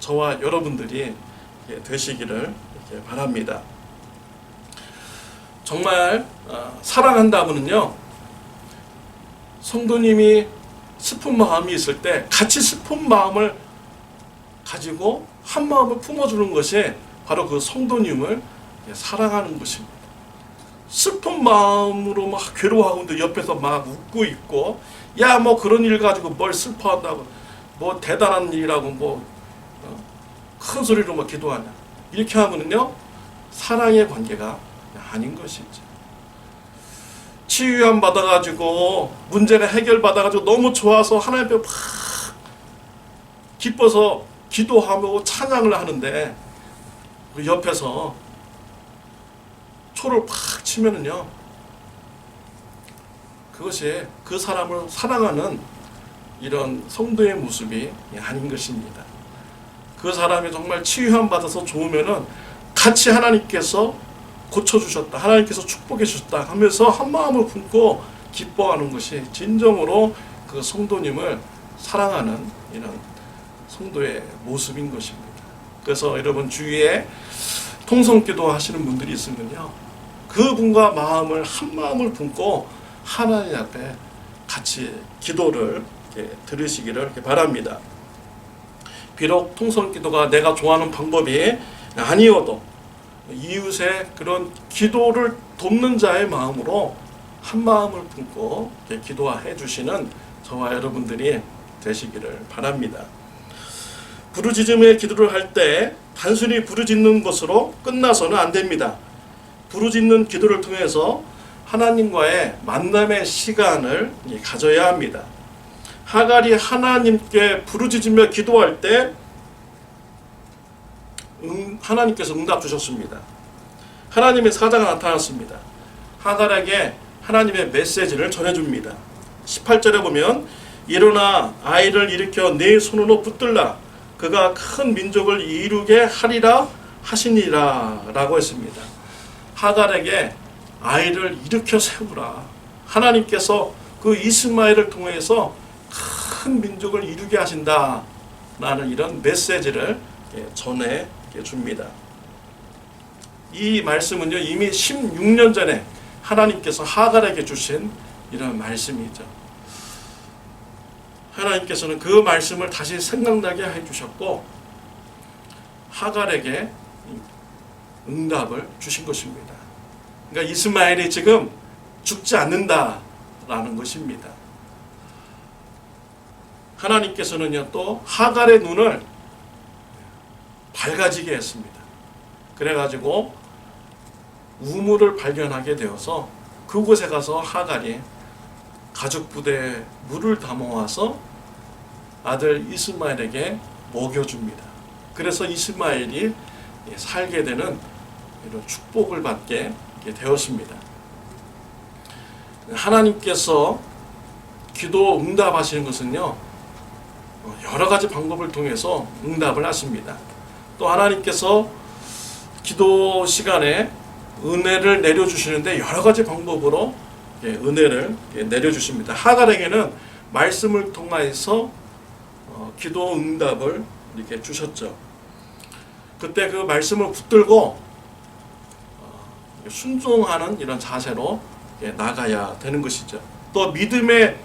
저와 여러분들이 되시기를 바랍니다. 정말 사랑한다면요, 성도님이 슬픈 마음이 있을 때 같이 슬픈 마음을 가지고 한 마음을 품어주는 것이 바로 그 성도님을 사랑하는 것입니다. 슬픈 마음으로 막 괴로워하고 있는데 옆에서 막 웃고 있고, 야, 뭐 그런 일 가지고 뭘 슬퍼한다고, 뭐 대단한 일이라고 뭐 큰 소리로 막 기도하냐, 이렇게 하면은요, 사랑의 관계가 아닌 것이죠. 치유함 받아가지고 문제가 해결받아가지고 너무 좋아서 하나님 앞에 막 기뻐서 기도하고 찬양을 하는데 그 옆에서 초를 팍 치면은요, 그것이 그 사람을 사랑하는 이런 성도의 모습이 아닌 것입니다. 그 사람이 정말 치유함 받아서 좋으면은 같이 하나님께서 고쳐주셨다, 하나님께서 축복해 주셨다 하면서 한 마음을 품고 기뻐하는 것이 진정으로 그 성도님을 사랑하는 이런 성도의 모습인 것입니다. 그래서 여러분 주위에 통성기도 하시는 분들이 있으면요, 그분과 마음을 한 마음을 품고 하나님 앞에 같이 기도를 들으시기를 바랍니다. 비록 통성기도가 내가 좋아하는 방법이 아니어도 이웃의 그런 기도를 돕는 자의 마음으로 한 마음을 품고 기도해 주시는 저와 여러분들이 되시기를 바랍니다. 부르짖음의 기도를 할 때 단순히 부르짖는 것으로 끝나서는 안 됩니다. 부르짖는 기도를 통해서 하나님과의 만남의 시간을 가져야 합니다. 하갈이 하나님께 부르짖으며 기도할 때 하나님께서 응답 주셨습니다. 하나님의 사자가 나타났습니다. 하갈에게 하나님의 메시지를 전해줍니다. 18절에 보면 일어나 아이를 일으켜 네 손으로 붙들라 그가 큰 민족을 이루게 하리라 하시니라 라고 했습니다. 하갈에게 아이를 일으켜 세우라. 하나님께서 그 이스마엘을 통해서 큰 민족을 이루게 하신다 라는 이런 메시지를 전해 줍니다. 이 말씀은요, 이미 16년 전에 하나님께서 하갈에게 주신 이런 말씀이죠. 하나님께서는 그 말씀을 다시 생각나게 해주셨고 하갈에게 응답을 주신 것입니다. 그러니까 이스마엘이 지금 죽지 않는다라는 것입니다. 하나님께서는요, 또 하갈의 눈을 밝아지게 했습니다. 그래가지고 우물을 발견하게 되어서 그곳에 가서 하갈이 가죽 부대에 물을 담아와서 아들 이스마엘에게 먹여줍니다. 그래서 이스마엘이 살게 되는 이런 축복을 받게 되었습니다. 하나님께서 기도 응답하시는 것은요, 여러 가지 방법을 통해서 응답을 하십니다. 또 하나님께서 기도 시간에 은혜를 내려주시는데 여러 가지 방법으로 은혜를 내려주십니다. 하갈에게는 말씀을 통해서 기도 응답을 이렇게 주셨죠. 그때 그 말씀을 붙들고 순종하는 이런 자세로 나가야 되는 것이죠. 또 믿음의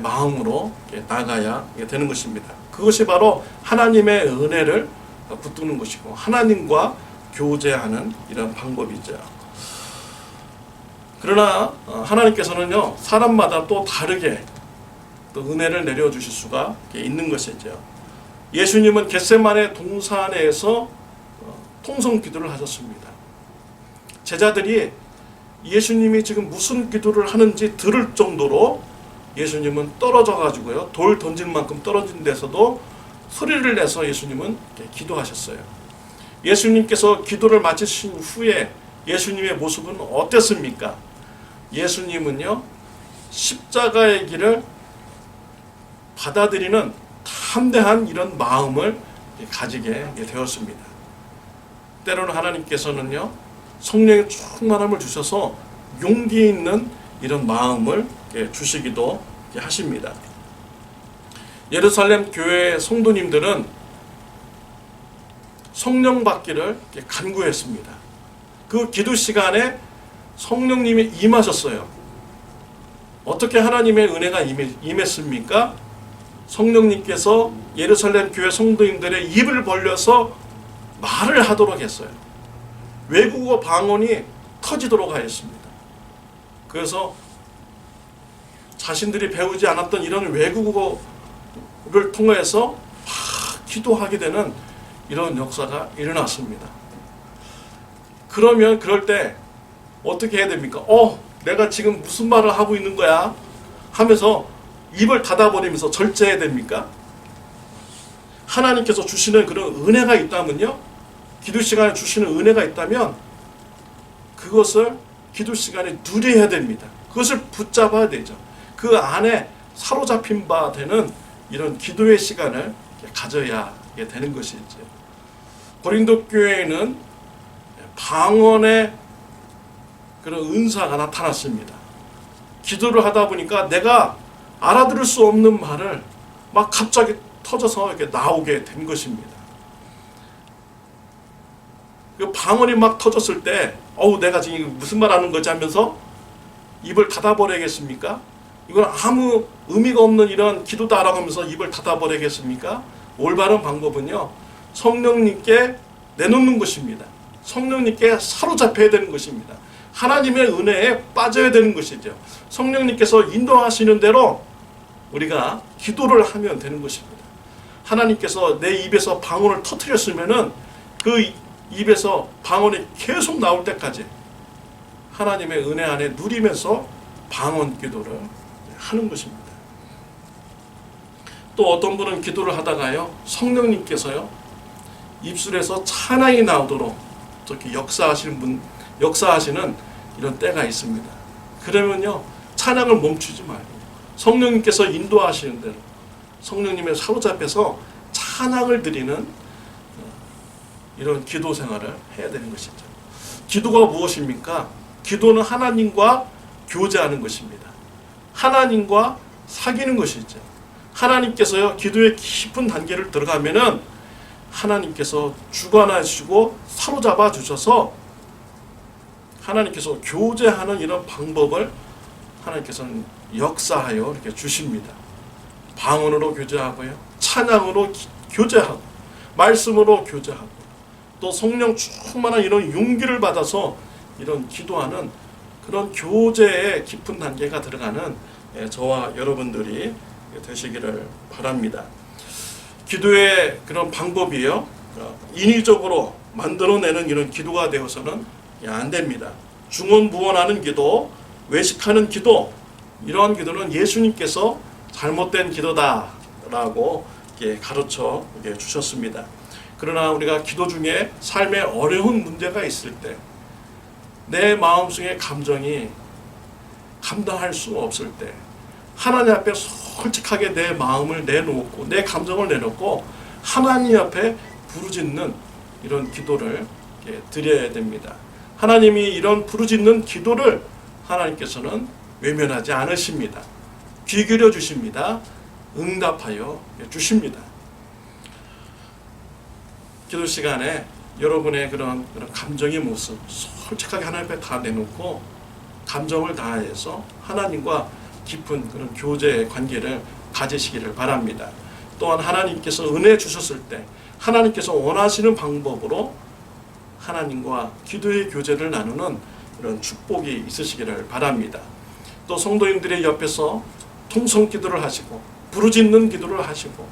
마음으로 나가야 되는 것입니다. 그것이 바로 하나님의 은혜를 붙드는 것이고 하나님과 교제하는 이런 방법이죠. 그러나 하나님께서는요, 사람마다 또 다르게 또 은혜를 내려주실 수가 있는 것이죠. 예수님은 겟세마네 동산에서 통성 기도를 하셨습니다. 제자들이 예수님이 지금 무슨 기도를 하는지 들을 정도로 예수님은 떨어져 가지고요, 돌 던질 만큼 떨어진 데서도 소리를 내서 예수님은 기도하셨어요. 예수님께서 기도를 마치신 후에 예수님의 모습은 어땠습니까? 예수님은요, 십자가의 길을 받아들이는 담대한 이런 마음을 가지게 되었습니다. 때로는 하나님께서는요, 성령의 충만함을 주셔서 용기 있는 이런 마음을 주시기도 하십니다. 예루살렘 교회 성도님들은 성령 받기를 간구했습니다. 그 기도 시간에 성령님이 임하셨어요. 어떻게 하나님의 은혜가 임했습니까? 성령님께서 예루살렘 교회 성도님들의 입을 벌려서 말을 하도록 했어요. 외국어 방언이 터지도록 하였습니다. 그래서 자신들이 배우지 않았던 이런 외국어를 통해서 막 기도하게 되는 이런 역사가 일어났습니다. 그러면 그럴 때 어떻게 해야 됩니까? 내가 지금 무슨 말을 하고 있는 거야? 하면서 입을 닫아버리면서 절제해야 됩니까? 하나님께서 주시는 그런 은혜가 있다면요, 기도 시간에 주시는 은혜가 있다면 그것을 기도 시간에 누려야 됩니다. 그것을 붙잡아야 되죠. 그 안에 사로잡힌 바 되는 이런 기도의 시간을 가져야 되는 것이죠. 고린도 교회에는 방언의 그런 은사가 나타났습니다. 기도를 하다 보니까 내가 알아들을 수 없는 말을 막 갑자기 터져서 이렇게 나오게 된 것입니다. 그 방언이 막 터졌을 때, 내가 지금 무슨 말 하는 거지 하면서 입을 닫아버리겠습니까? 이건 아무 의미가 없는 이런 기도다라고 하면서 입을 닫아버리겠습니까? 올바른 방법은요, 성령님께 내놓는 것입니다. 성령님께 사로잡혀야 되는 것입니다. 하나님의 은혜에 빠져야 되는 것이죠. 성령님께서 인도하시는 대로 우리가 기도를 하면 되는 것입니다. 하나님께서 내 입에서 방언을 터뜨렸으면은 그 입에서 방언이 계속 나올 때까지 하나님의 은혜 안에 누리면서 방언 기도를 하는 것입니다. 또 어떤 분은 기도를 하다가요, 성령님께서요, 입술에서 찬양이 나오도록 이렇게 역사하시는 이런 때가 있습니다. 그러면요, 찬양을 멈추지 말고 성령님께서 인도하시는 대로 성령님의 사로잡혀서 찬양을 드리는 이런 기도 생활을 해야 되는 것이죠. 기도가 무엇입니까? 기도는 하나님과 교제하는 것입니다. 하나님과 사귀는 것이죠. 하나님께서요, 기도의 깊은 단계를 들어가면은 하나님께서 주관하시고 사로잡아 주셔서 하나님께서 교제하는 이런 방법을 하나님께서는 역사하여 이렇게 주십니다. 방언으로 교제하고요, 찬양으로 교제하고, 말씀으로 교제하고, 또 성령 충만한 이런 용기를 받아서 이런 기도하는 그런 교제의 깊은 단계가 들어가는 저와 여러분들이 되시기를 바랍니다. 기도의 그런 방법이요, 인위적으로 만들어내는 이런 기도가 되어서는 안 됩니다. 중언부언하는 기도, 외식하는 기도, 이런 기도는 예수님께서 잘못된 기도다라고 가르쳐 주셨습니다. 그러나 우리가 기도 중에 삶에 어려운 문제가 있을 때, 내 마음속의 감정이 감당할 수 없을 때, 하나님 앞에 솔직하게 내 마음을 내놓고 내 감정을 내놓고 하나님 앞에 부르짖는 이런 기도를 드려야 됩니다. 하나님이 이런 부르짖는 기도를 하나님께서는 외면하지 않으십니다. 귀 기울여 주십니다. 응답하여 주십니다. 기도 시간에 여러분의 그런 감정의 모습 솔직하게 하나님 앞에 다 내놓고 감정을 다해서 하나님과 깊은 그런 교제의 관계를 가지시기를 바랍니다. 또한 하나님께서 은혜 주셨을 때 하나님께서 원하시는 방법으로 하나님과 기도의 교제를 나누는 이런 축복이 있으시기를 바랍니다. 또 성도님들의 옆에서 통성 기도를 하시고 부르짖는 기도를 하시고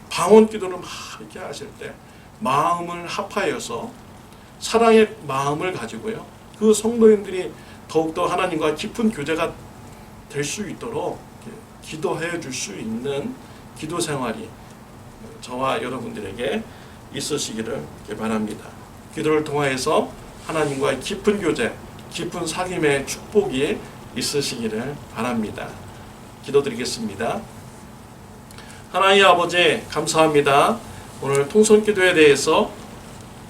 방언 기도를 막 이렇게 하실 때 마음을 합하여서 사랑의 마음을 가지고요, 그 성도님들이 더욱더 하나님과 깊은 교제가 될 수 있도록 기도해 줄 수 있는 기도 생활이 저와 여러분들에게 있으시기를 바랍니다. 기도를 통하여서 하나님과의 깊은 교제, 깊은 사귐의 축복이 있으시기를 바랍니다. 기도드리겠습니다. 하나님 아버지, 감사합니다. 오늘 통성기도에 대해서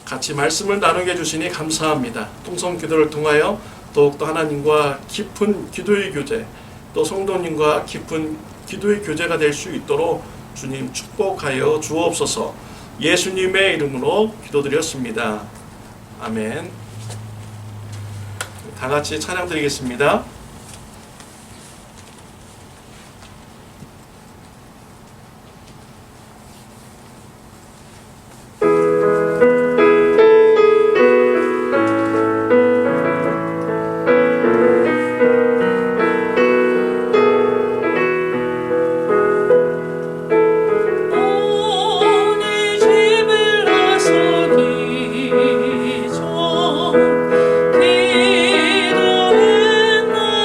같이 말씀을 나누게 해주시니 감사합니다. 통성기도를 통하여 더욱더 하나님과 깊은 기도의 교제, 또 성도님과 깊은 기도의 교제가 될 수 있도록 주님 축복하여 주옵소서. 예수님의 이름으로 기도드렸습니다. 아멘. 다 같이 찬양 드리겠습니다. 기도했나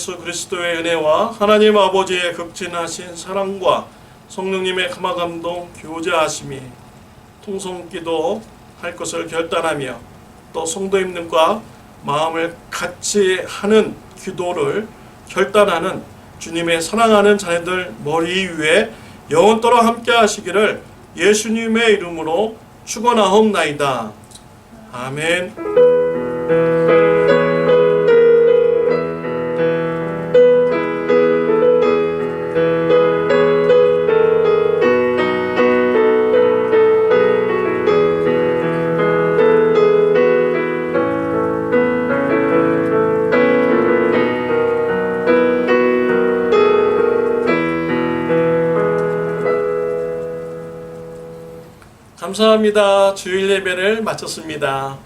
예수 그리스도의 은혜와 하나님 아버지의 극진하신 사랑과 성령님의 감화감동 교제하심이 통성기도 할 것을 결단하며 또 성도님들과 마음을 같이 하는 기도를 결단하는 주님의 사랑하는 자녀들 머리 위에 영원토록 함께 하시기를 예수님의 이름으로 축원하옵나이다. 아멘. 감사합니다. 주일 예배를 마쳤습니다.